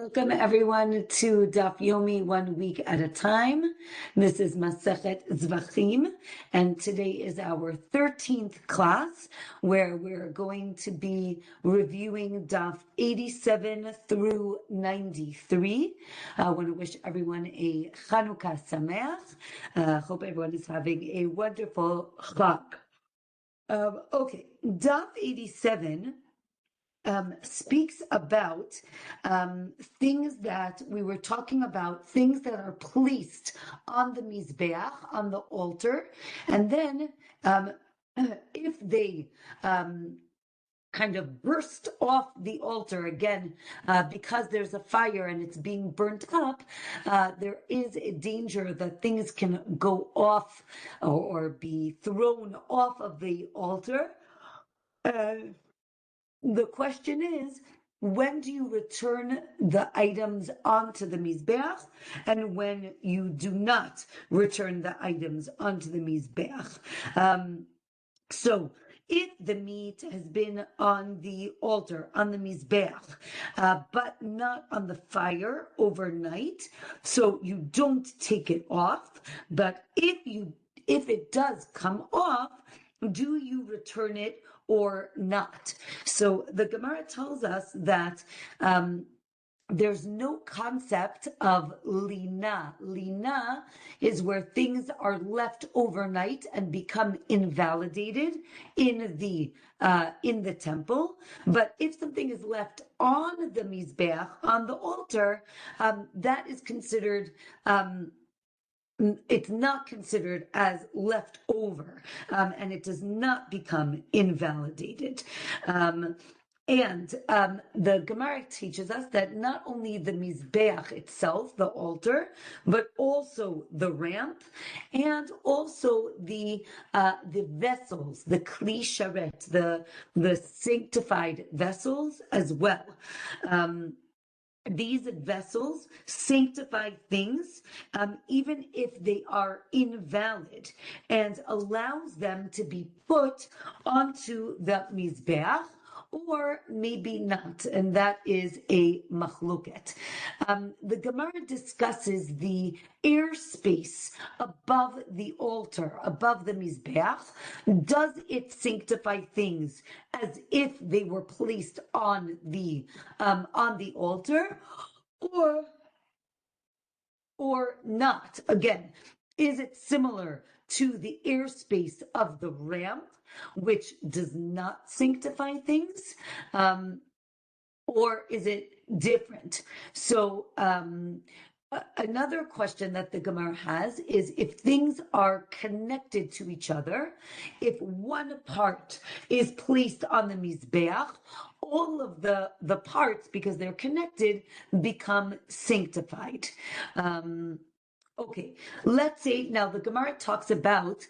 Welcome everyone to Daf Yomi 1 week at a time. This is Masechet Zevachim, and today is our 13th class where we're going to be reviewing Daf 87 through 93. I want to wish everyone a Chanukah Sameach. Hope everyone is having a wonderful Chag. Daf 87 speaks about things that we were talking about, things that are placed on the Mizbeach, on the altar, and then if they kind of burst off the altar again, because there's a fire and it's being burnt up, there is a danger that things can go off or be thrown off of the altar. The question is, when do you return the items onto the Mizbeach, and when you do not return the items onto the Mizbeach? So if the meat has been on the altar, on the Mizbeach, but not on the fire overnight, so you don't take it off, but if it does come off, do you return it or not? So the Gemara tells us that there's no concept of lina. Lina is where things are left overnight and become invalidated in the temple. But if something is left on the Mizbeach, on the altar, that is considered it's not considered as left over, and it does not become invalidated. And the Gemara teaches us that not only the Mizbeach itself, the altar, but also the ramp, and also the vessels, the Kli Sharet, the sanctified vessels as well. These vessels sanctify things, even if they are invalid, and allows them to be put onto the Mizbeach, or maybe not, and that is a machloket. The Gemara discusses the airspace above the altar, above the Mizbeach. Does it sanctify things as if they were placed on the altar, or not? Again, is it similar to the airspace of the ramp, which does not sanctify things, or is it different? So another question that the Gemara has is, if things are connected to each other, if one part is placed on the Mizbeach, all of the parts, because they're connected, become sanctified. Let's say now the Gemara talks about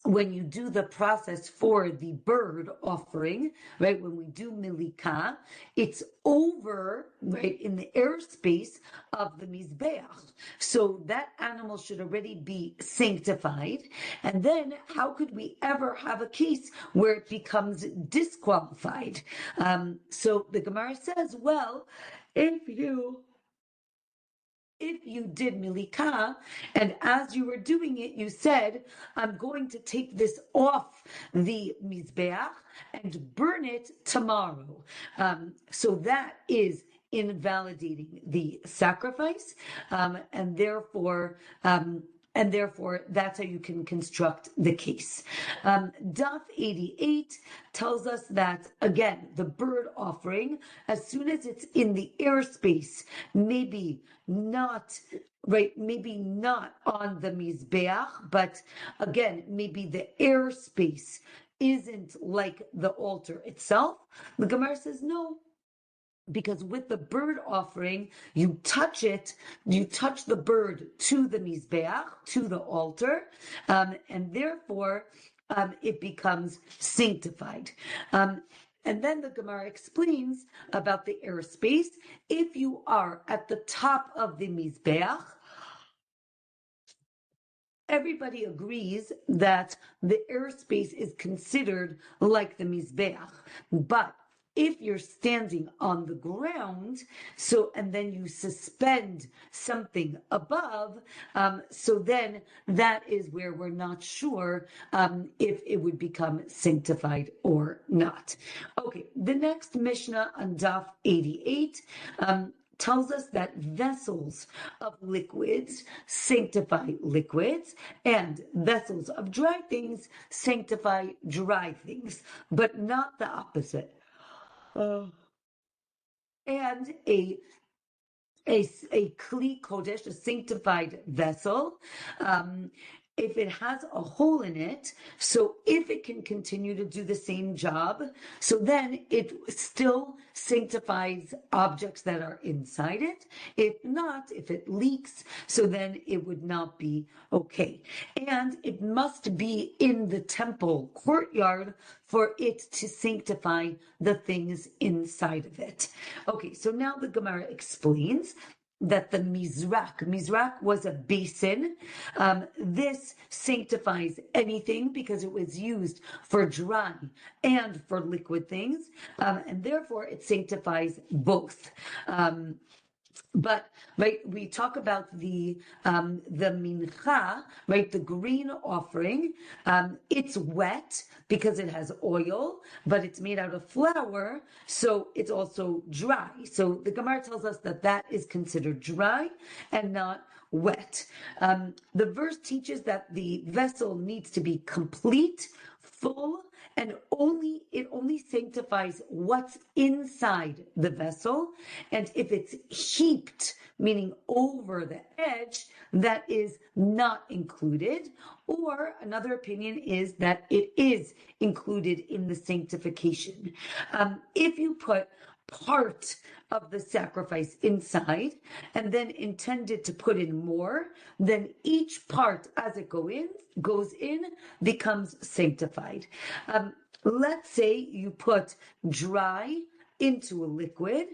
when you do the process for the bird offering, right? When we do milika, it's over, right, in the airspace of the Mizbeach. So that animal should already be sanctified. And then how could we ever have a case where it becomes disqualified? So the Gemara says, well, if you did milika, and as you were doing it, you said, I'm going to take this off the Mizbeach and burn it tomorrow. So that is invalidating the sacrifice, and therefore that's how you can construct the case. Daf 88 tells us that, again, the bird offering, as soon as it's in the airspace, maybe not on the Mizbeach, but again, maybe the airspace isn't like the altar itself. The Gemara says no, because with the bird offering, you touch the bird to the Mizbeach, to the altar, and therefore it becomes sanctified. And then the Gemara explains about the airspace. If you are at the top of the Mizbeach, everybody agrees that the airspace is considered like the Mizbeach, but if you're standing on the ground, and then you suspend something above, so then that is where we're not sure if it would become sanctified or not. Okay, the next Mishnah on Daf 88 tells us that vessels of liquids sanctify liquids, and vessels of dry things sanctify dry things, but not the opposite. And a kli kodesh, a sanctified vessel, if it has a hole in it, so if it can continue to do the same job, so then it still sanctifies objects that are inside it. If not, if it leaks, so then it would not be okay. And it must be in the temple courtyard for it to sanctify the things inside of it. Okay, so now the Gemara explains that the Mizrak was a basin. This sanctifies anything because it was used for dry and for liquid things, and therefore it sanctifies both. But right, we talk about the mincha, right, the green offering. It's wet because it has oil, but it's made out of flour, so it's also dry. So the Gemara tells us that that is considered dry and not wet. The verse teaches that the vessel needs to be complete, full, and it only sanctifies what's inside the vessel. And if it's heaped, meaning over the edge, that is not included. Or another opinion is that it is included in the sanctification. If you put part of the sacrifice inside and then intended to put in more, then each part as it goes in becomes sanctified. Let's say you put dry into a liquid,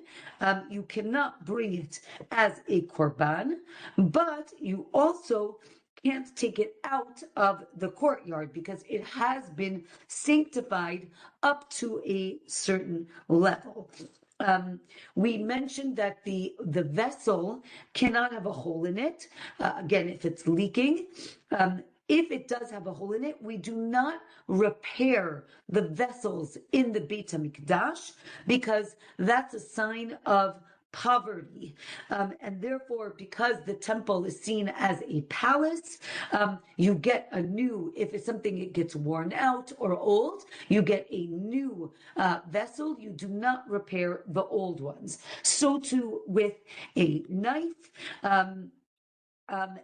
you cannot bring it as a korban, but you also can't take it out of the courtyard because it has been sanctified up to a certain level. We mentioned that the vessel cannot have a hole in it. Again, if it's leaking, if it does have a hole in it, we do not repair the vessels in the Beit HaMikdash because that's a sign of poverty. And therefore, because the temple is seen as a palace, you get a new, if it's something that gets worn out or old, you get a new vessel. You do not repair the old ones. So too with a knife.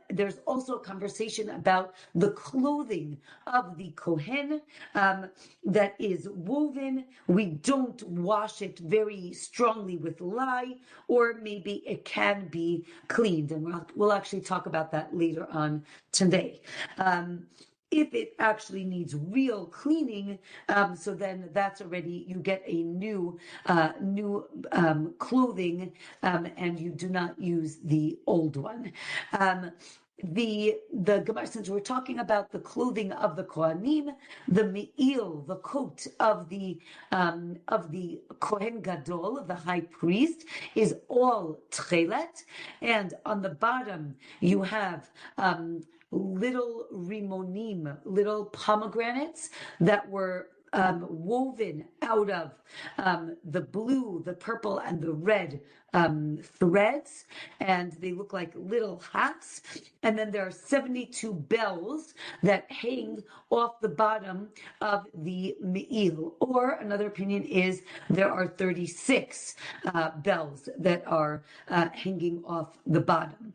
There's also a conversation about the clothing of the Kohen that is woven. We don't wash it very strongly with lye, or maybe it can be cleaned. And we'll actually talk about that later on today. If it actually needs real cleaning, so then that's already, you get a new clothing, and you do not use the old one. The Gemara, since we're talking about the clothing of the Kohanim, the me'il, the coat of the Kohen Gadol, of the high priest, is all tchelet, and on the bottom you have little rimonim, little pomegranates that were woven out of the blue, the purple, and the red threads, and they look like little hats. And then there are 72 bells that hang off the bottom of the me'il. Or another opinion is there are 36 bells that are hanging off the bottom.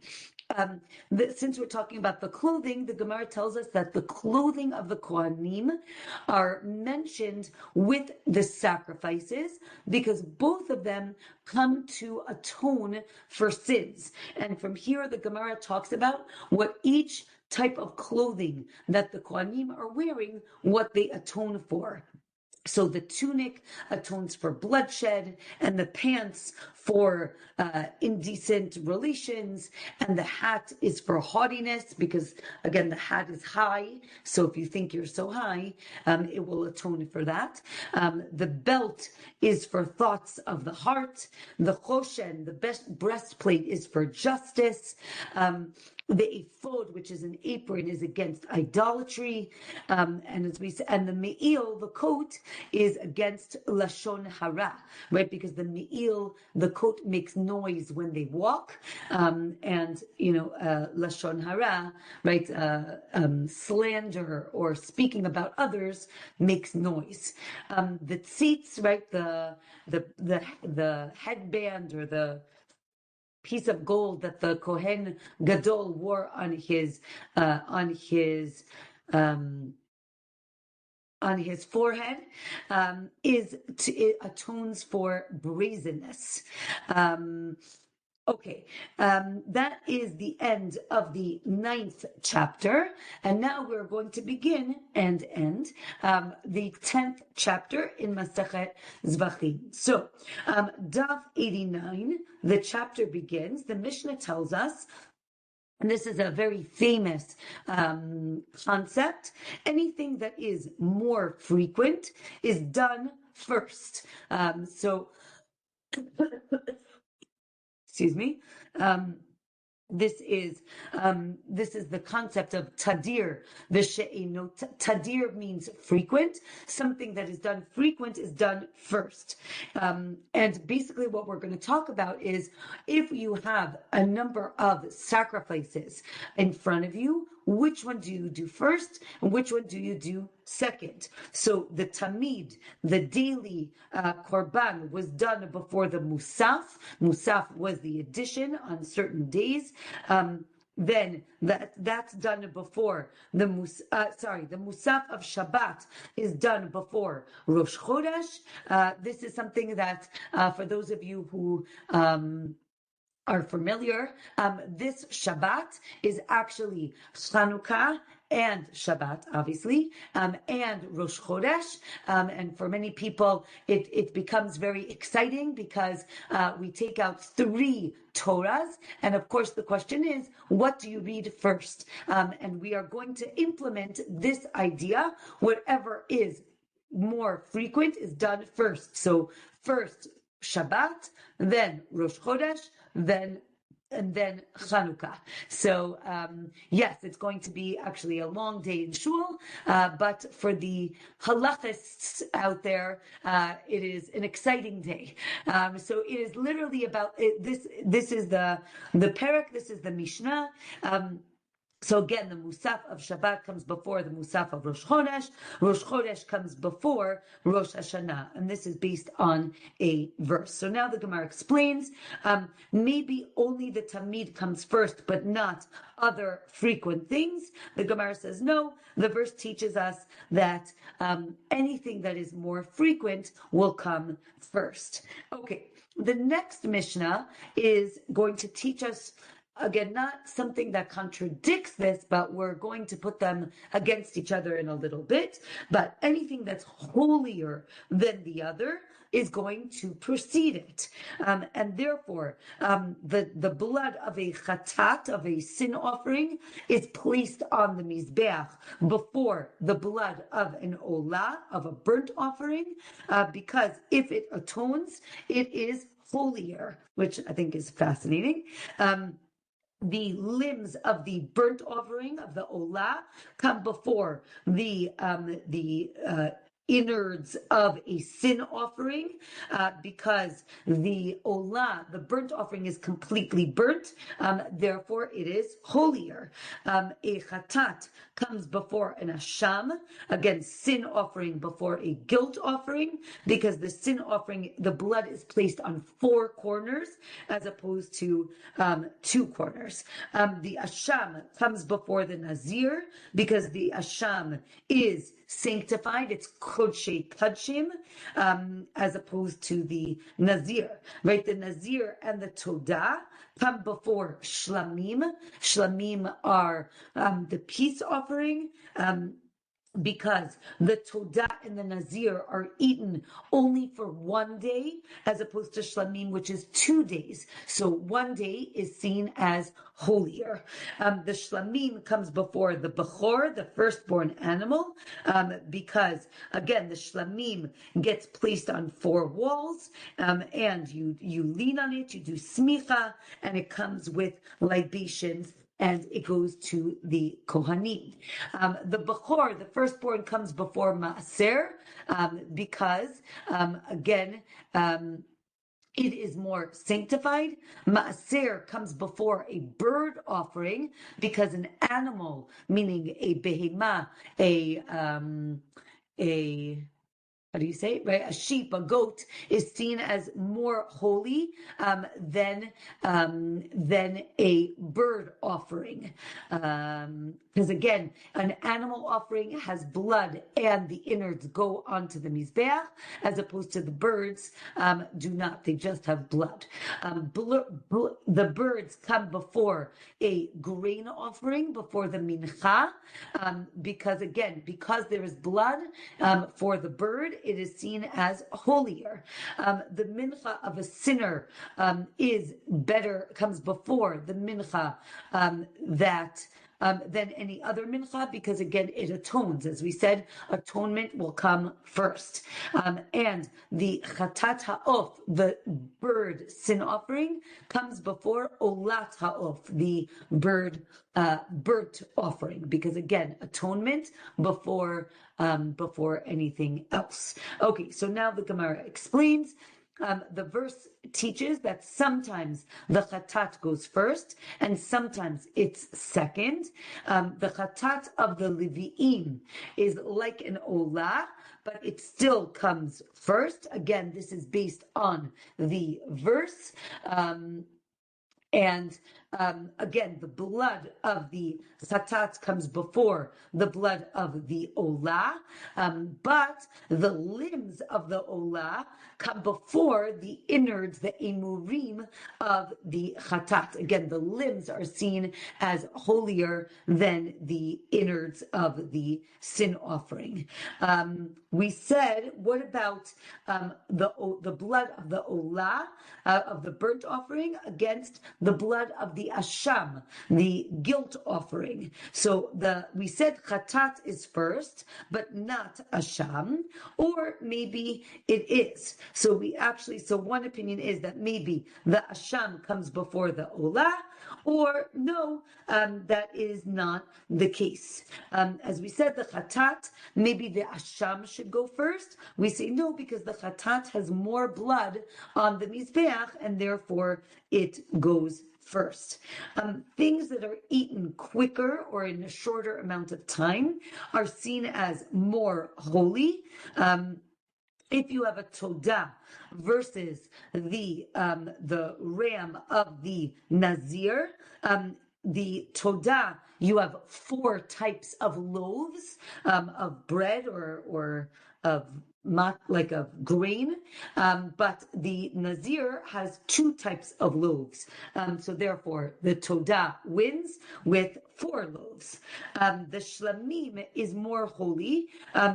Since we're talking about the clothing, the Gemara tells us that the clothing of the Kohanim are mentioned with the sacrifices because both of them come to atone for sins. And from here, the Gemara talks about what each type of clothing that the Kohanim are wearing, what they atone for. So the tunic atones for bloodshed, and the pants for indecent relations, and the hat is for haughtiness, because again, the hat is high. So if you think you're so high, it will atone for that. The belt is for thoughts of the heart. The choshen, the best breastplate, is for justice. The ephod, which is an apron, is against idolatry, and as we said, and the me'il, the coat, is against lashon hara, right? Because the me'il, the coat, makes noise when they walk, and lashon hara, right? Slander or speaking about others makes noise. The tzitz, right? The headband or the piece of gold that the Kohen Gadol wore on his forehead, it atones for brazenness. Okay, that is the end of the 9th chapter, and now we're going to begin and end the 10th chapter in Masechet Zevachim. So, Daf 89, the chapter begins. The Mishnah tells us, and this is a very famous concept, anything that is more frequent is done first. Excuse me. This is the concept of tadir. Tadir means frequent. Something that is done frequent is done first. And basically what we're going to talk about is, if you have a number of sacrifices in front of you, which one do you do first and which one do you do second? So the tamid, the daily korban, was done before the musaf. Musaf was the addition on certain days. Then that's done before the musaf of Shabbat is done before Rosh Chodesh. This is something that for those of you who are familiar, this Shabbat is actually Chanukah and Shabbat, obviously, and Rosh Chodesh. And for many people, it becomes very exciting because we take out 3 Torahs. And of course, the question is, what do you read first? And we are going to implement this idea. Whatever is more frequent is done first. So first Shabbat, then Rosh Chodesh, then Chanukah. So yes, it's going to be actually a long day in shul, but for the halachists out there, it is an exciting day. So it is literally about this. This is the parak. This is the Mishnah. So again, the Musaf of Shabbat comes before the Musaf of Rosh Chodesh. Rosh Chodesh comes before Rosh Hashanah. And this is based on a verse. So now the Gemara explains, maybe only the Tamid comes first, but not other frequent things. The Gemara says, no, the verse teaches us that anything that is more frequent will come first. Okay, the next Mishnah is going to teach us, again, not something that contradicts this, but we're going to put them against each other in a little bit. But anything that's holier than the other is going to precede it. And therefore, the blood of a chatat, of a sin offering, is placed on the mizbeach before the blood of an olah, of a burnt offering, because if it atones, it is holier, which I think is fascinating. The limbs of the burnt offering of the olah come before the innards of a sin offering, because the olah, the burnt offering, is completely burnt, therefore it is holier. A chatat comes before an asham, again, sin offering before a guilt offering, because the sin offering, the blood is placed on 4 corners as opposed to 2 corners. The asham comes before the nazir, because the asham is sanctified, it's kodshe kadshim, as opposed to the nazir, right? The nazir and the todah come before shlamim. Shlamim are the peace offering, because the Todah and the Nazir are eaten only for 1 day, as opposed to Shlamim, which is 2 days. So 1 day is seen as holier. The Shlamim comes before the Bechor, the firstborn animal, because, again, the Shlamim gets placed on 4 walls, and you lean on it, you do smicha, and it comes with libations, and it goes to the Kohanim. The Bechor, the firstborn, comes before Maaser, because, again, it is more sanctified. Maaser comes before a bird offering, because an animal, meaning a behema, how do you say it, right? A sheep, a goat, is seen as more holy than a bird offering. Because again, an animal offering has blood and the innards go onto the Mizbeach, as opposed to the birds do not. They just have blood. The birds come before a grain offering, before the mincha, because there is blood for the bird, it is seen as holier. The mincha of a sinner comes before the mincha than any other mincha, because again, it atones. As we said, atonement will come first. And the chatat ha'of, the bird sin offering, comes before olat ha'of, the burnt offering, because again, atonement before anything else. Okay, so now the Gemara explains. The verse teaches that sometimes the chatat goes first and sometimes it's second. The chatat of the Levi'im is like an olah, but it still comes first. Again, this is based on the verse. And again, the blood of the chatat comes before the blood of the olah, but the limbs of the olah come before the innards, the emurim of the chatat. Again, the limbs are seen as holier than the innards of the sin offering. We said, what about the blood of the olah, of the burnt offering, against the blood of the asham, the guilt offering? So we said chatat is first, but not asham, or maybe it is. So one opinion is that maybe the asham comes before the olah, or no, that is not the case. As we said, the chatat, maybe the asham should go first. We say no, because the chatat has more blood on the mizbeach, and therefore it goes first. Things that are eaten quicker or in a shorter amount of time are seen as more holy. If you have a todah versus the ram of the nazir, the todah, you have 4 types of loaves of bread or of grain, but the nazir has 2 types of loaves. So therefore, the todah wins with 4 loaves. The shlamim is more holy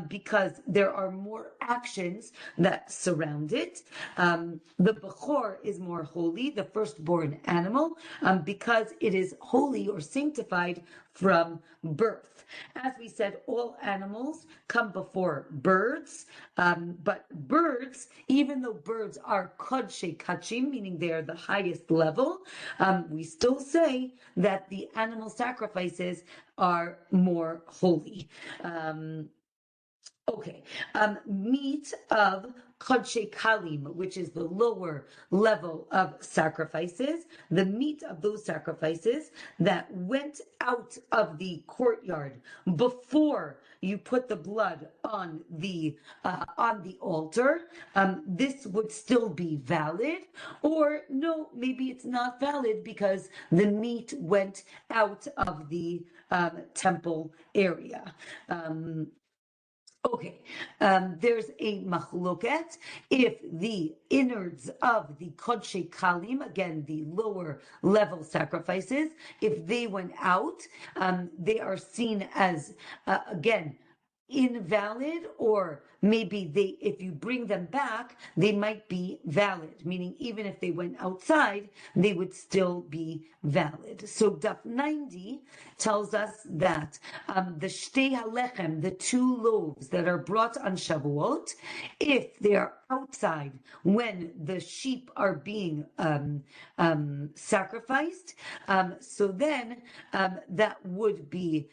because there are more actions that surround it. The bechor is more holy, the firstborn animal, because it is holy or sanctified from birth. As we said, all animals come before birds, but birds, even though birds are kodshe kachim, meaning they are the highest level, we still say that the animal sacrifices are more holy. Meat of Kodshe Kalim, which is the lower level of sacrifices, the meat of those sacrifices that went out of the courtyard before you put the blood on the altar, this would still be valid, or no, maybe it's not valid because the meat went out of the temple area. There's a machloket if the innards of the kodshe kalim, again the lower level sacrifices, if they went out, they are seen as again invalid, or maybe if you bring them back, they might be valid, meaning even if they went outside, they would still be valid. So Daf 90 tells us that the shtei halechem, the 2 loaves that are brought on Shavuot, if they are outside when the sheep are being sacrificed, so then that would be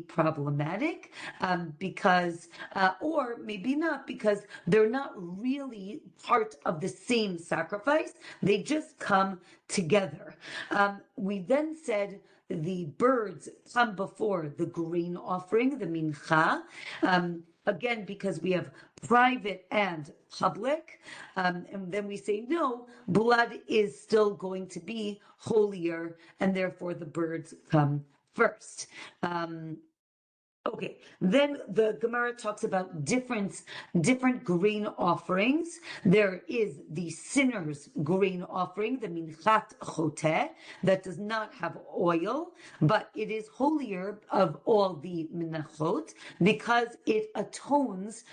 problematic, because or maybe not, because they're not really part of the same sacrifice. They just come together. We then said the birds come before the grain offering, the mincha. Again, because we have private and public, and then we say no, blood is still going to be holier, and therefore the birds come first. Okay, then the Gemara talks about different grain offerings. There is the sinner's grain offering, the minchat choteh, that does not have oil, but it is holier of all the minachot because it atones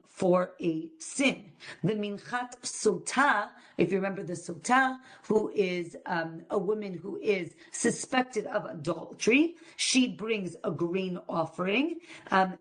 for a sin. The minchat sotah, if you remember the sotah, who is a woman who is suspected of adultery, she brings a grain offering.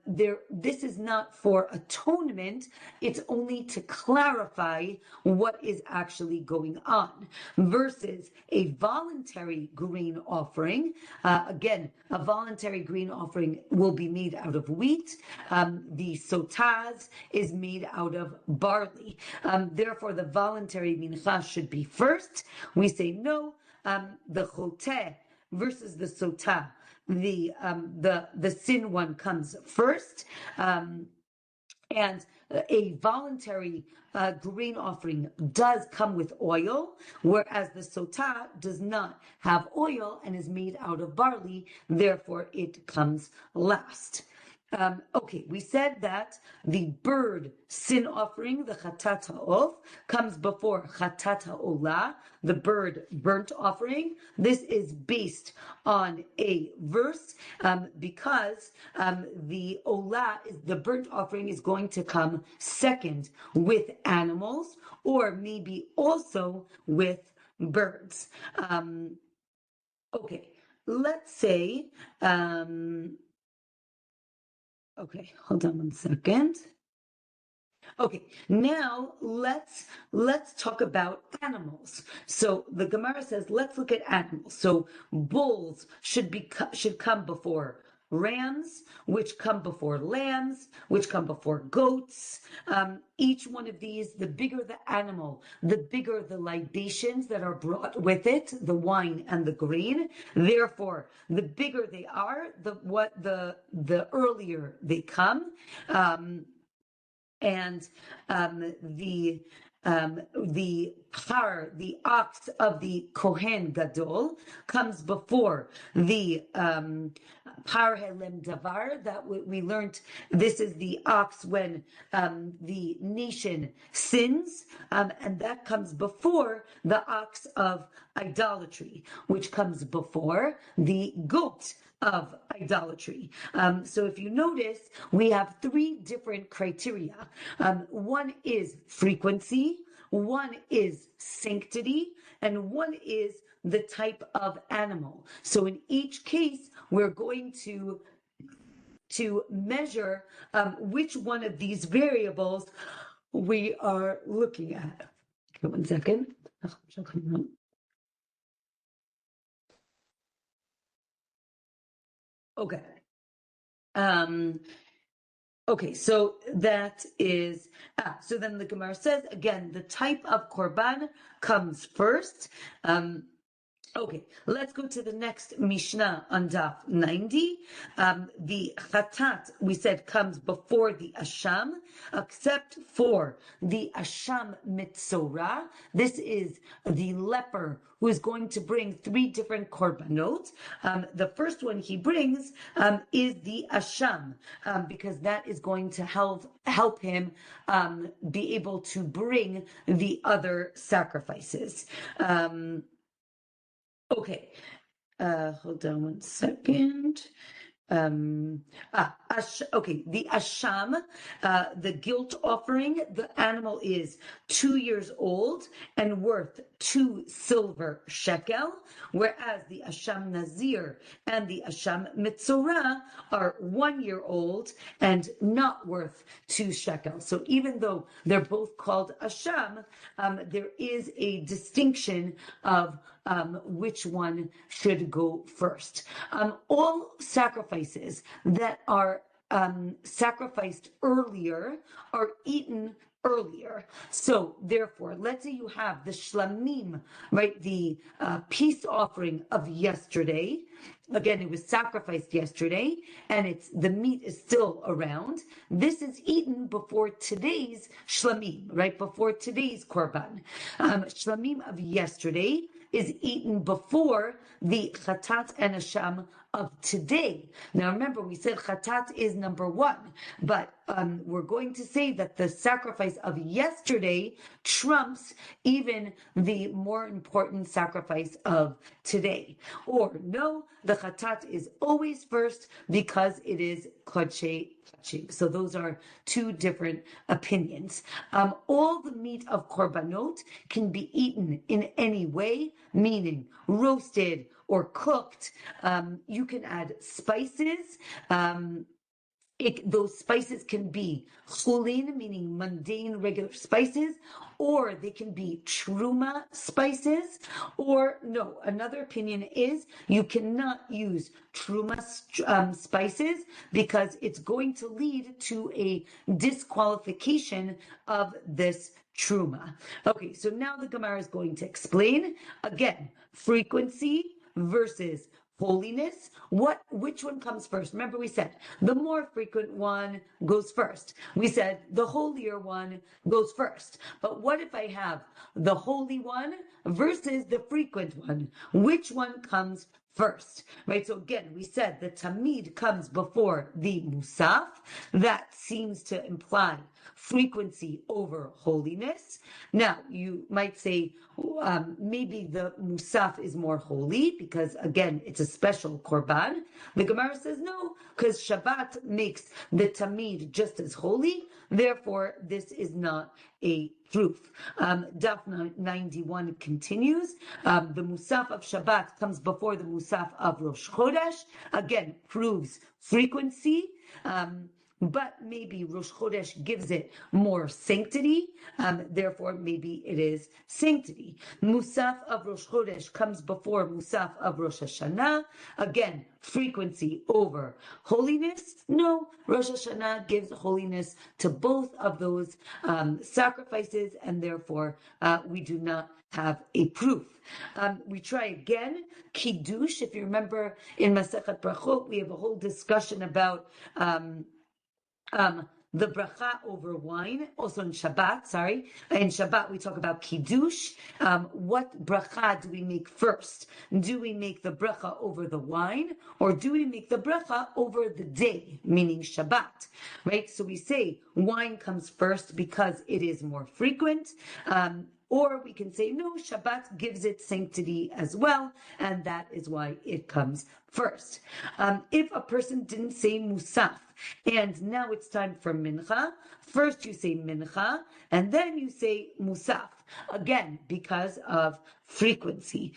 This is not for atonement, it's only to clarify what is actually going on, versus a voluntary grain offering. Again, a voluntary grain offering will be made out of wheat. The sotaz is made out of barley. Therefore, the voluntary mincha should be first. We say no, the choteh versus the sotah. The sin one comes first, and a voluntary grain offering does come with oil, whereas the sotah does not have oil and is made out of barley, therefore it comes last. Okay, we said that the bird sin offering, the chatat ha'of, comes before chatat ha'olah, the bird burnt offering. This is based on a verse, because the olah, the burnt offering, is going to come second with animals, or maybe also with birds. Okay, let's say. Okay, hold on one second. Okay, now let's talk about animals. So the Gemara says, let's look at animals. So bulls should come before rams, which come before lambs, which come before goats. Each one of these, the bigger the animal, the bigger the libations that are brought with it, the wine and the grain. Therefore, the bigger they are, the earlier they come. And the ox of the Kohen Gadol, comes before the par helem davar that we learned. This is the ox when the nation sins, and that comes before the ox of idolatry, which comes before the goat of idolatry. So if you notice, we have 3 different criteria. One is frequency, one is sanctity, and one is the type of animal. So in each case, we're going to measure which one of these variables we are looking at. Okay, 1 second. Okay. Okay, so that is, so then the Gemara says, again, the type of korban comes first. Okay, let's go to the next Mishnah on Daf 90. The Chatat, we said, comes before the Asham, except for the Asham Mitzorah. This is the leper who is going to bring 3 different korbanot. The first one he brings is the Asham, because that is going to help him be able to bring the other sacrifices. Okay, hold on 1 second. the asham, the guilt offering, the animal is 2 years old and worth 2 silver shekel, whereas the asham nazir and the asham mitzorah are 1 year old and not worth 2 shekels. So even though they're both called asham, there is a distinction of which one should go first. All sacrifices that are sacrificed earlier are eaten earlier. So therefore, let's say you have the shlamim, right? The peace offering of yesterday. Again, it was sacrificed yesterday, and the meat is still around. This is eaten before today's shlamim, right? Before today's korban. Shlamim of yesterday is eaten before the chatat and asham of today. Now remember, we said chatat is number 1, but we're going to say that the sacrifice of yesterday trumps even the more important sacrifice of today. Or no, the chatat is always first because it is kodshei. So those are 2 different opinions. All the meat of korbanot can be eaten in any way, meaning roasted or cooked. You can add spices. Those spices can be chulin, meaning mundane, regular spices, or they can be truma spices, or no, another opinion is you cannot use truma spices because it's going to lead to a disqualification of this truma. Okay, so now the Gemara is going to explain, again, frequency versus holiness. Which one comes first? Remember, we said the more frequent one goes first. We said the holier one goes first. But what if I have the holy one versus the frequent one? Which one comes first? Right? So again, we said the tamid comes before the musaf. That seems to imply frequency over holiness. Now, you might say maybe the musaf is more holy because, again, it's a special korban. The Gemara says no, because Shabbat makes the tamid just as holy. Therefore, this is not a proof. Daf 91 continues. The musaf of Shabbat comes before the musaf of Rosh Chodesh. Again, proves frequency. But maybe Rosh Chodesh gives it more sanctity, therefore maybe it is sanctity. Musaf of Rosh Chodesh comes before Musaf of Rosh Hashanah. Again, frequency over holiness. No, Rosh Hashanah gives holiness to both of those sacrifices, and therefore we do not have a proof. We try again. Kiddush, if you remember in Masechet Brachot, we have a whole discussion about the bracha over wine, also in Shabbat, In Shabbat, we talk about Kiddush. What bracha do we make first? Do we make the bracha over the wine, or do we make the bracha over the day, meaning Shabbat, right? So we say wine comes first because it is more frequent. Or we can say, no, Shabbat gives it sanctity as well, and that is why it comes first. If a person didn't say musaf, and now it's time for mincha, first you say mincha, and then you say musaf, again, because of frequency.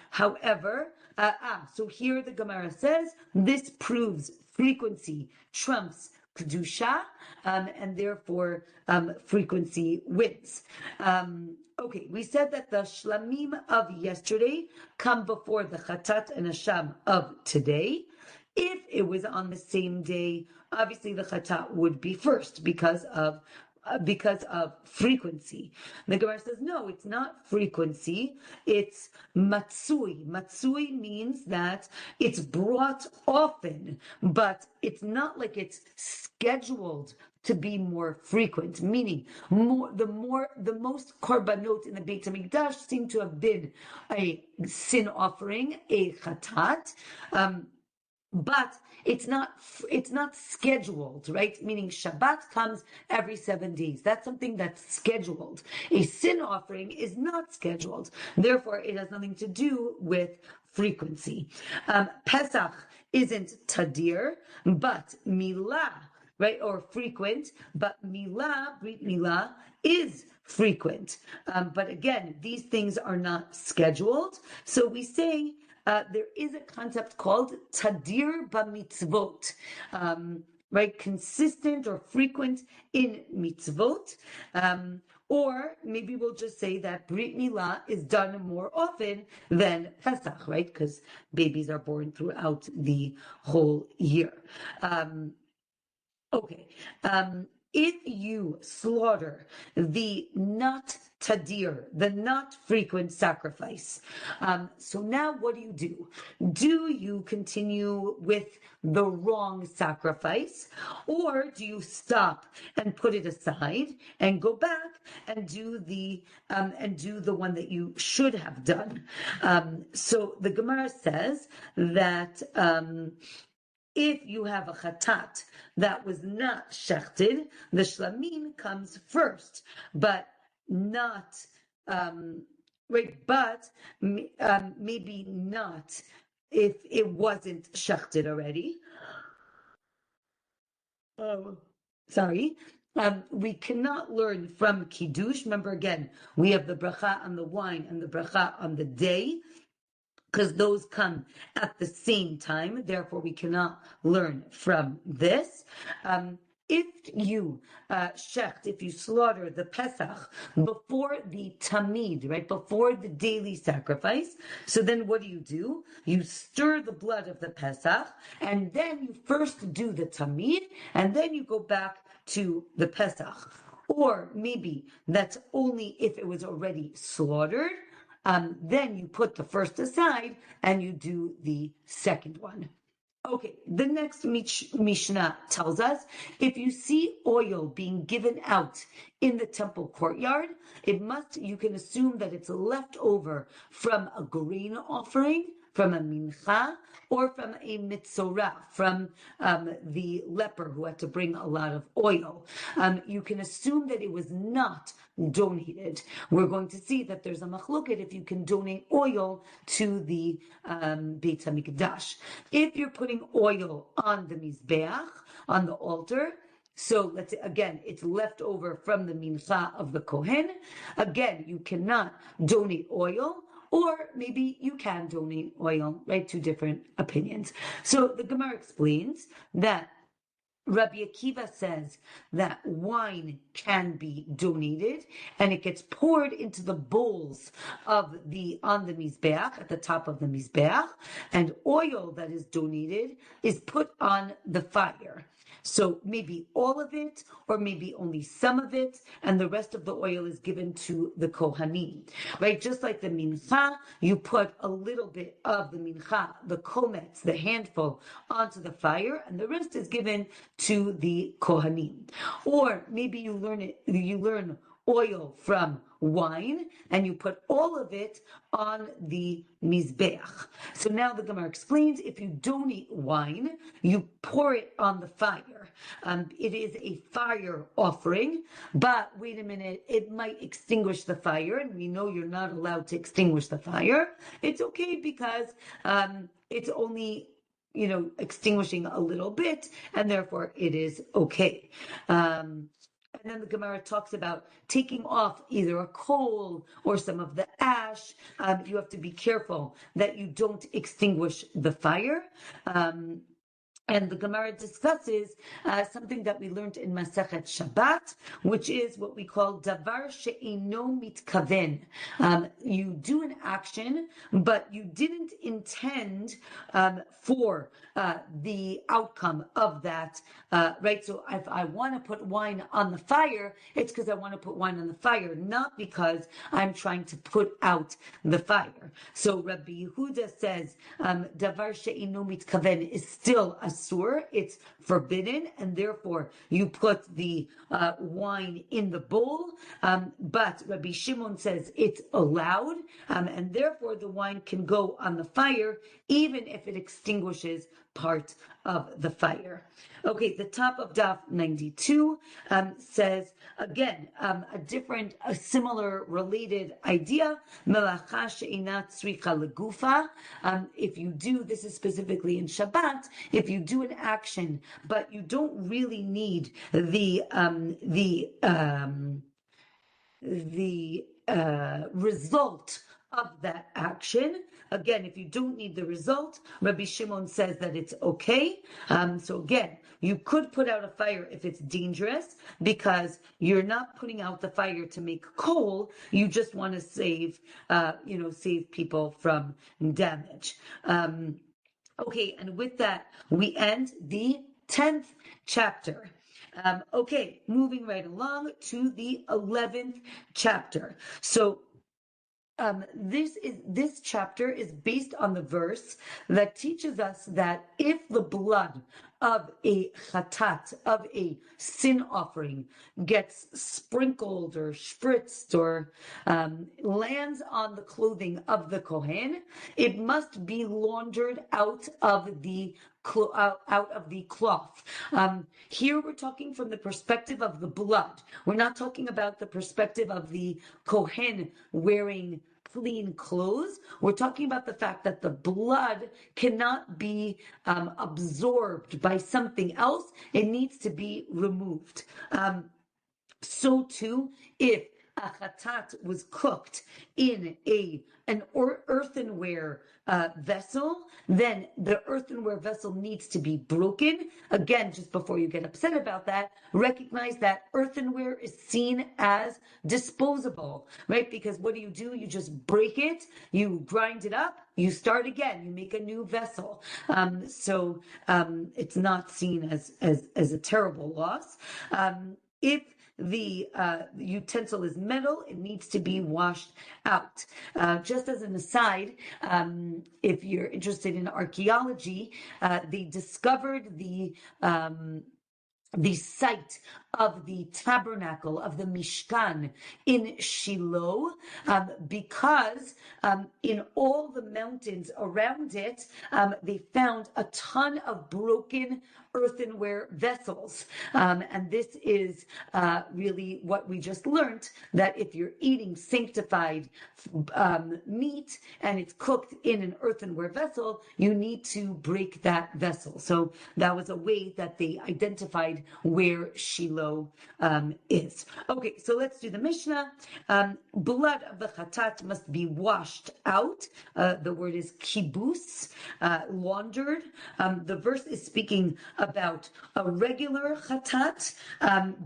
However, so here the Gemara says, this proves frequency trumps kedusha, and therefore frequency wins. Okay, we said that the shlamim of yesterday come before the chatat and asham of today. If it was on the same day, obviously the chatat would be first because of frequency. The Gemara says, no, it's not frequency, it's matsui. Matsui means that it's brought often, but it's not like it's scheduled to be more frequent, meaning the most korbanot in the Beit HaMikdash seem to have been a sin offering, a chatat, but it's not scheduled, right? Meaning Shabbat comes every 7 days. That's something that's scheduled. A sin offering is not scheduled. Therefore, it has nothing to do with frequency. Pesach isn't tadir, but milah, right, or frequent, but milah, brit milah, is frequent. But again, these things are not scheduled. So we say there is a concept called tadir b'mitzvot, right, consistent or frequent in mitzvot. Or maybe we'll just say that Brit Milah is done more often than Pesach, right? Because babies are born throughout the whole year. Okay. If you slaughter the not tadir, the not frequent sacrifice, so now what do? Do you continue with the wrong sacrifice, or do you stop and put it aside and go back and do the one that you should have done? So the Gemara says that if you have a chatat that was not shechted, the shlamim comes first, but not right. But maybe not if it wasn't shechted already. Oh, sorry. We cannot learn from kiddush. Remember, again, we have the bracha on the wine and the bracha on the day, because those come at the same time. Therefore, we cannot learn from this. If you if you slaughter the Pesach before the Tamid, right, before the daily sacrifice, so then what do? You stir the blood of the Pesach, and then you first do the Tamid, and then you go back to the Pesach. Or maybe that's only if it was already slaughtered. Then you put the first aside and you do the second one. Okay, the next Mishnah tells us, if you see oil being given out in the temple courtyard, you can assume that it's left over from a grain offering, from a mincha, or from a mitzorah, from the leper who had to bring a lot of oil. You can assume that it was not donated. We're going to see that there's a machloket if you can donate oil to the Beit HaMikdash. If you're putting oil on the Mizbeach, on the altar, so let's say, again, it's left over from the mincha of the Kohen. Again, you cannot donate oil, or maybe you can donate oil, right? Two different opinions. So the Gemara explains that Rabbi Akiva says that wine can be donated, and it gets poured into the bowls on the Mizbeach, at the top of the Mizbeach, and oil that is donated is put on the fire. So maybe all of it, or maybe only some of it, and the rest of the oil is given to the Kohanim, right? Just like the mincha, you put a little bit of the mincha, the kometz, the handful, onto the fire, and the rest is given to the Kohanim. Or maybe you learn oil from wine, and you put all of it on the Mizbeach. So now the Gemara explains, if you donate wine, you pour it on the fire. It is a fire offering, but wait a minute, it might extinguish the fire, and we know you're not allowed to extinguish the fire. It's okay because it's only extinguishing a little bit, and therefore it is okay. And then the Gemara talks about taking off either a coal or some of the ash. You have to be careful that you don't extinguish the fire. And the Gemara discusses something that we learned in Masechet Shabbat, which is what we call davar she'eino mitkaven. You do an action, but you didn't intend for the outcome of that, right? So if I want to put wine on the fire, it's because I want to put wine on the fire, not because I'm trying to put out the fire. So Rabbi Yehuda says davar she'eino mitkaven is still a asur, it's forbidden, and therefore you put the wine in the bowl. But Rabbi Shimon says it's allowed, and therefore the wine can go on the fire, even if it extinguishes part of the fire. Okay, the top of Daf 92 says, again, a similar related idea. Melacha she'inat tzricha legufa. If you do, this is specifically in Shabbat, if you do an action, but you don't really need the result of that action. Again, if you don't need the result, Rabbi Shimon says that it's okay. So again, you could put out a fire if it's dangerous, because you're not putting out the fire to make coal. You just want to save people from damage. Okay, and with that, we end the 10th chapter. Okay, moving right along to the 11th chapter. So this chapter is based on the verse that teaches us that if the blood of a chatat, of a sin offering, gets sprinkled or spritzed or lands on the clothing of the kohen, it must be laundered out of the cloth. Here we're talking from the perspective of the blood. We're not talking about the perspective of the kohen wearing clean clothes. We're talking about the fact that the blood cannot be absorbed by something else. It needs to be removed. So too, if a chatat was cooked in an earthenware vessel, then the earthenware vessel needs to be broken. Again, just before you get upset about that, recognize that earthenware is seen as disposable, right? Because what do? You just break it, you grind it up, you start again, you make a new vessel. So it's not seen as a terrible loss. If the utensil is metal, it needs to be washed out. Just as an aside, if you're interested in archaeology, they discovered the site of the tabernacle of the Mishkan in Shiloh, because in all the mountains around it, they found a ton of broken earthenware vessels. And this is really what we just learned, that if you're eating sanctified meat and it's cooked in an earthenware vessel, you need to break that vessel. So that was a way that they identified where Shiloh is. Okay, so let's do the Mishnah. Blood of the chatat must be washed out. The word is kibus, laundered. The verse is speaking about a regular chatat,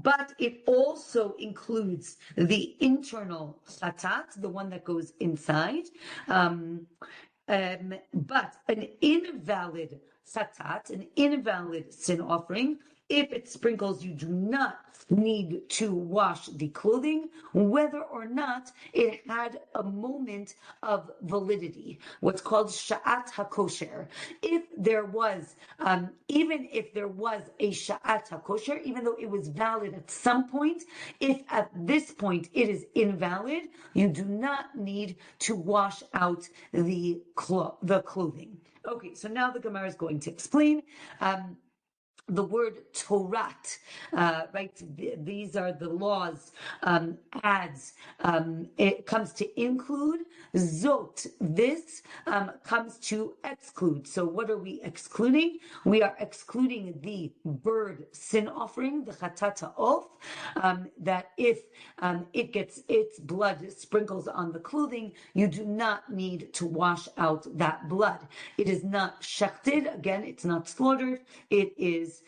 but it also includes the internal chatat, the one that goes inside. But an invalid chatat, an invalid sin offering, if it sprinkles, you do not need to wash the clothing, whether or not it had a moment of validity, what's called sha'at hakosher. If there was, even if there was a sha'at hakosher, even though it was valid at some point, if at this point it is invalid, you do not need to wash out the clothing. Okay, so now the Gemara is going to explain. The word Torat, right? These are the laws, adds, it comes to include. Zot, this comes to exclude. So what are we excluding? We are excluding the bird sin offering, the chatata of, that if it gets its blood sprinkles on the clothing, you do not need to wash out that blood. It is not shechted. Again, it's not slaughtered. It is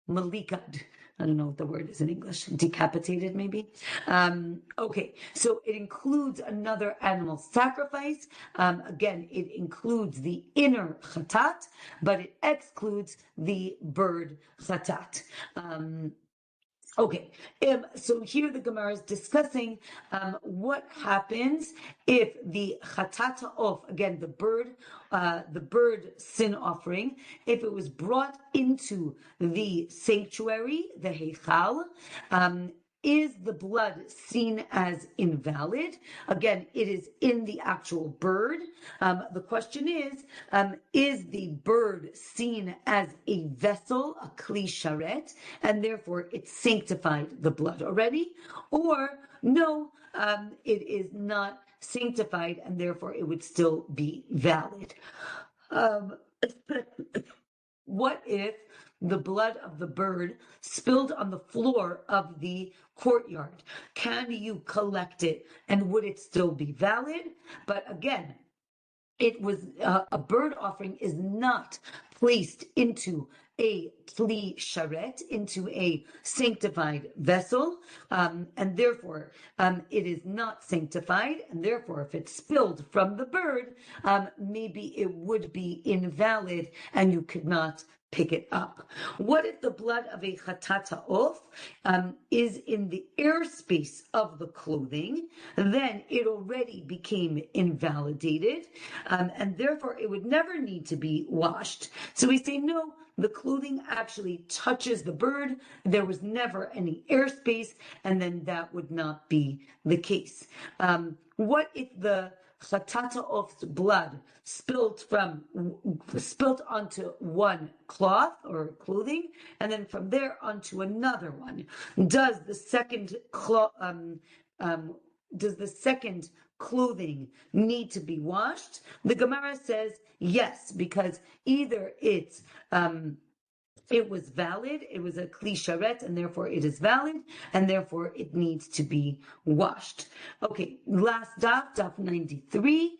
malikad. I don't know what the word is in English. Decapitated, maybe. Okay, so it includes another animal sacrifice. Again, it includes the inner chatat, but it excludes the bird chatat. Okay, so here the Gemara is discussing what happens if the chatata of, again, the bird sin offering, if it was brought into the sanctuary, the heichal, is the blood seen as invalid? Again, it is in the actual bird. The question is the bird seen as a vessel, a kli sharet, and therefore it sanctified the blood already? Or no, it is not sanctified, and therefore it would still be valid. What if the blood of the bird spilled on the floor of the courtyard? Can you collect it, and would it still be valid? But again, it was a bird offering is not placed into a kli sharet, into a sanctified vessel, and therefore it is not sanctified, and therefore if it's spilled from the bird, maybe it would be invalid and you could not pick it up. What if the blood of a chatat ha'of is in the airspace of the clothing? Then it already became invalidated, and therefore it would never need to be washed. So we say no, the clothing actually touches the bird. There was never any airspace, and then that would not be the case. What if the chatat ha'of's blood spilled onto one cloth or clothing, and then from there onto another one? Does the second clothing need to be washed? The Gemara says yes, because either it was valid, it was a kli sharet, and therefore it is valid, and therefore it needs to be washed. Okay, last daf 93.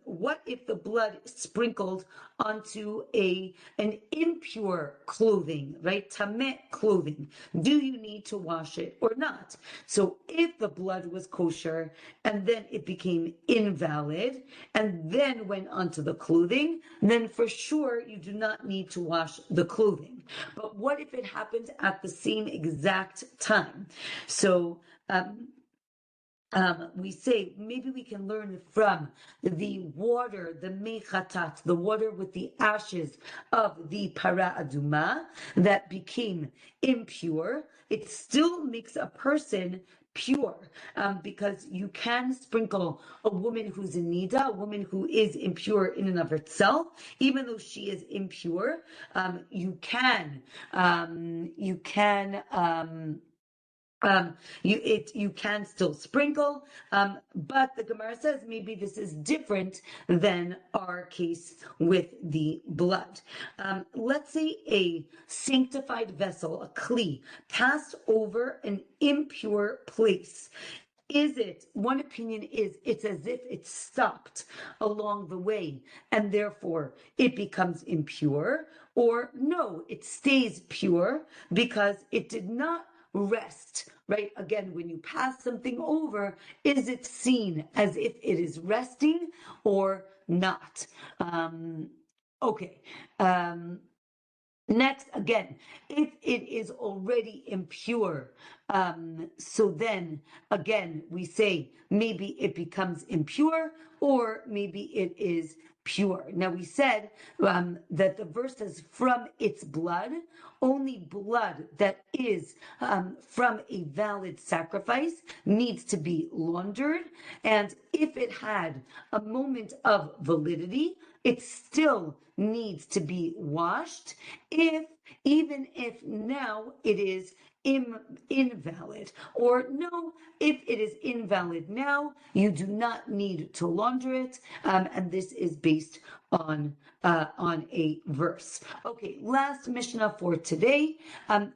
What if the blood sprinkled onto an impure clothing, right? Tameh clothing. Do you need to wash it or not? So if the blood was kosher and then it became invalid and then went onto the clothing, then for sure you do not need to wash the clothing. But what if it happened at the same exact time? So we say maybe we can learn from the water, the mechatat, the water with the ashes of the para aduma that became impure. It still makes a person pure, because you can sprinkle a woman who's in nida, a woman who is impure in and of herself, even though she is impure. You can still sprinkle, but the Gemara says maybe this is different than our case with the blood. Let's say a sanctified vessel, a kli, passed over an impure place. One opinion is it's as if it stopped along the way and therefore it becomes impure, or no, it stays pure because it did not rest, right? Again, when you pass something over, is it seen as if it is resting or not? Okay. Next, again, if it is already impure, so then again we say maybe it becomes impure or maybe it is pure. Now we said that the verse says from its blood, only blood that is from a valid sacrifice needs to be laundered, and if it had a moment of validity, it still needs to be washed, even if now it is invalid, or no, if it is invalid now, you do not need to launder it, and this is based on a verse. Okay, last Mishnah for today.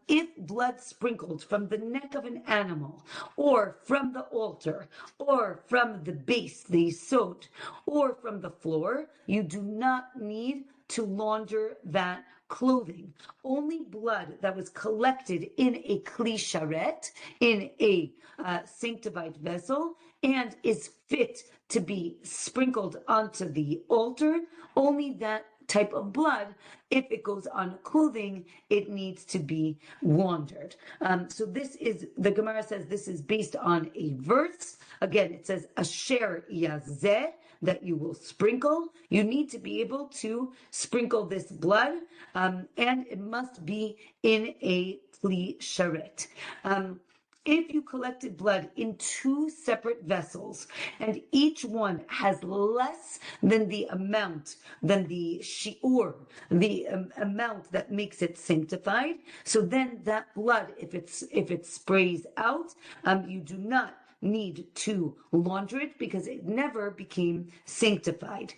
If blood sprinkled from the neck of an animal, or from the altar, or from the base, the yesod, or from the floor, you do not need to launder that clothing. Only blood that was collected in a kli sharet, in a sanctified vessel, and is fit to be sprinkled onto the altar, only that type of blood, if it goes on clothing, it needs to be laundered. So this is, the Gemara says this is based on a verse. Again, it says, Asher yazeh, that you will sprinkle. You need to be able to sprinkle this blood, and it must be in a kli sharet. if you collected blood in two separate vessels and each one has less than the amount, than the shi'ur, the amount that makes it sanctified, so then that blood, if it sprays out, you do not need to launder it because it never became sanctified.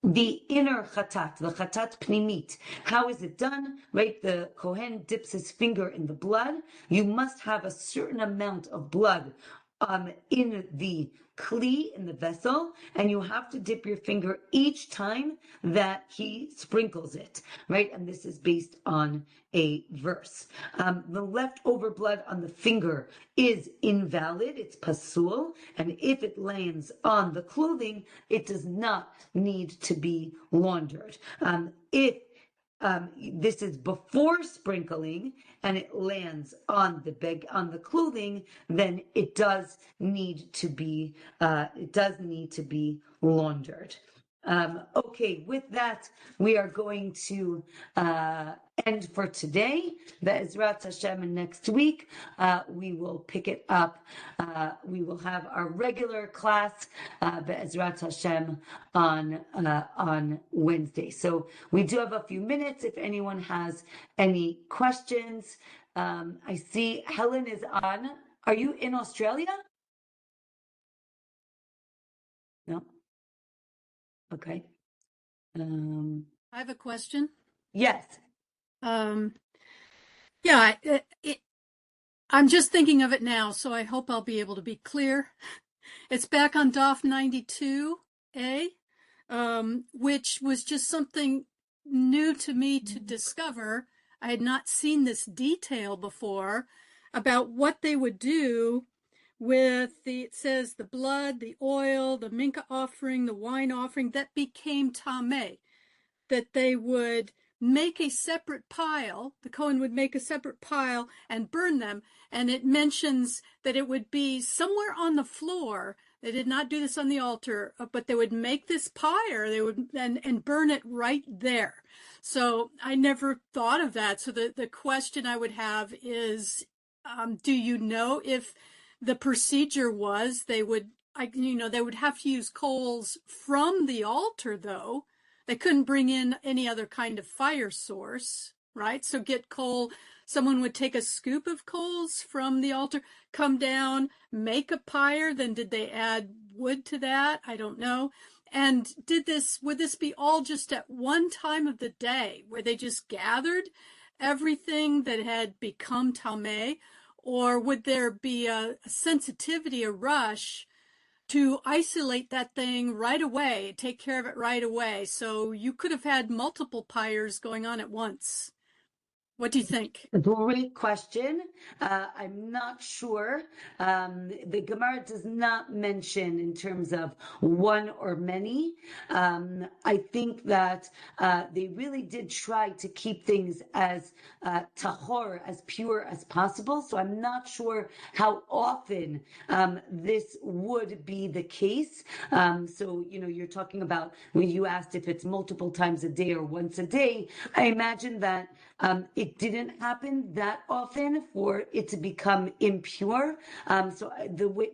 The inner chatat, the chatat pnimit, how is it done? Right, the Kohen dips his finger in the blood. You must have a certain amount of blood in the kli, in the vessel, and you have to dip your finger each time that he sprinkles it, right? And this is based on a verse. The leftover blood on the finger is invalid, it's pasul, and if it lands on the clothing, it does not need to be laundered. If this is before sprinkling and it lands on the clothing, then it does need to be laundered. Okay, with that, we are going to end for today. Be'ezrat Hashem, and next week we will pick it up. We will have our regular class, Be'ezrat Hashem, on Wednesday. So we do have a few minutes if anyone has any questions. I see Helen is on. Are you in Australia? No? Okay. I have a question. Yes. Yeah, I'm just thinking of it now, so I hope I'll be able to be clear. It's back on DOF 92A, which was just something new to me to discover. I had not seen this detail before about what they would do with it says the blood, the oil, the minka offering, the wine offering, that became tameh, that they would make a separate pile, the Kohen would make a separate pile and burn them, and it mentions that it would be somewhere on the floor. They did not do this on the altar, but they would make this pyre, they would and burn it right there. So I never thought of that. So the question I would have is, do you know if the procedure was they would have to use coals from the altar, though? They couldn't bring in any other kind of fire source, right? So get coal, someone would take a scoop of coals from the altar, come down, make a pyre, then did they add wood to that? I don't know. And would this be all just at one time of the day where they just gathered everything that had become tameh? Or would there be a sensitivity, a rush to isolate that thing right away, take care of it right away? So you could have had multiple pyres going on at once. What do you think? Great question. I'm not sure. The Gemara does not mention in terms of one or many. I think that they really did try to keep things as tahor, as pure as possible. So I'm not sure how often this would be the case. So, you're talking about when you asked if it's multiple times a day or once a day. I imagine that it didn't happen that often for it to become impure. So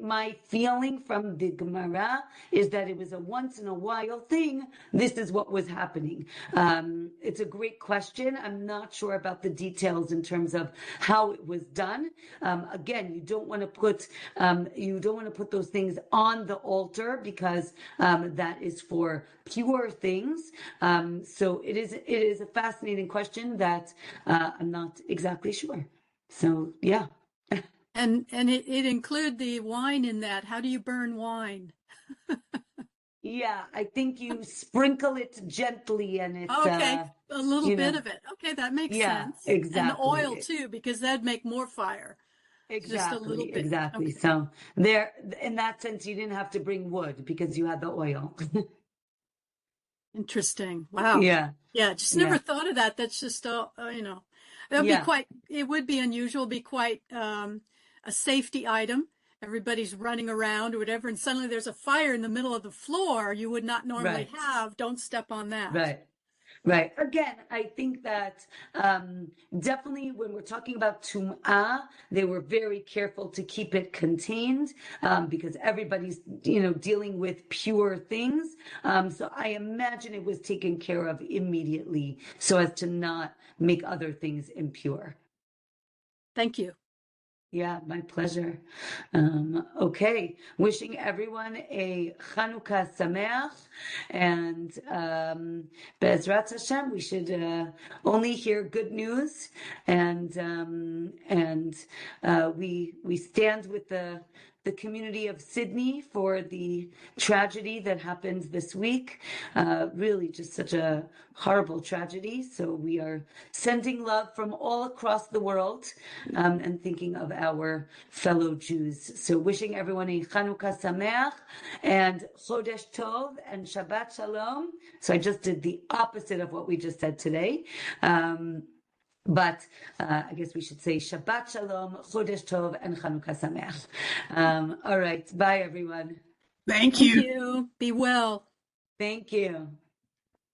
my feeling from the Gemara is that it was a once in a while thing. This is what was happening. It's a great question. I'm not sure about the details in terms of how it was done. Again, you don't want to put those things on the altar because that is for pure things. So it is a fascinating question that I'm not exactly sure. So yeah. And it include the wine in that. How do you burn wine? Yeah, I think you sprinkle it gently and it's okay, a little bit of it. Okay, that makes sense. Exactly. And the oil too, because that'd make more fire. Exactly, just a little bit. Exactly. Okay. So there, in that sense, you didn't have to bring wood because you had the oil. Interesting. Wow. Yeah. Just never thought of that. That's just, it would be unusual, be quite a safety item. Everybody's running around or whatever, and suddenly there's a fire in the middle of the floor you would not normally have. Don't step on that. Right. Right. Again, I think that definitely when we're talking about tum'ah, they were very careful to keep it contained because everybody's, dealing with pure things. So I imagine it was taken care of immediately so as to not make other things impure. Thank you. Yeah, my pleasure. Okay, wishing everyone a Chanukah Sameach, and Be'ezrat Hashem, we should only hear good news, and we stand with the community of Sydney for the tragedy that happened this week. Really, just such a horrible tragedy. So we are sending love from all across the world and thinking of our fellow Jews. So wishing everyone a Chanukah Sameach and Chodesh Tov and Shabbat Shalom. So I just did the opposite of what we just said today. But I guess we should say Shabbat Shalom, Chodesh Tov, and Chanukah Sameach. All right. Bye, everyone. Thank you. Be well. Thank you.